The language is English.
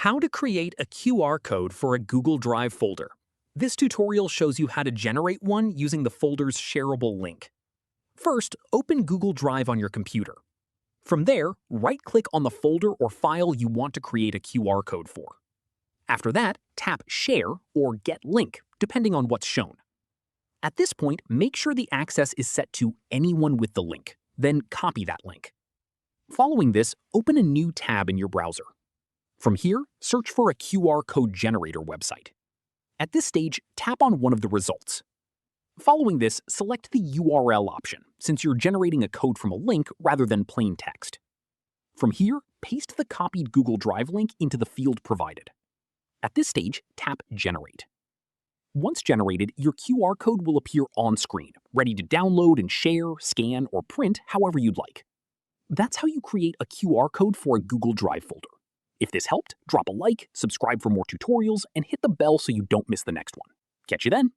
How to create a QR code for a Google Drive folder. This tutorial shows you how to generate one using the folder's shareable link. First, open Google Drive on your computer. From there, right-click on the folder or file you want to create a QR code for. After that, tap Share or Get Link, depending on what's shown. At this point, make sure the access is set to Anyone with the link, then copy that link. Following this, open a new tab in your browser. From here, search for a QR code generator website. At this stage, tap on one of the results. Following this, select the URL option, since you're generating a code from a link rather than plain text. From here, paste the copied Google Drive link into the field provided. At this stage, tap Generate. Once generated, your QR code will appear on screen, ready to download and share, scan, or print however you'd like. That's how you create a QR code for a Google Drive folder. If this helped, drop a like, subscribe for more tutorials, and hit the bell so you don't miss the next one. Catch you then!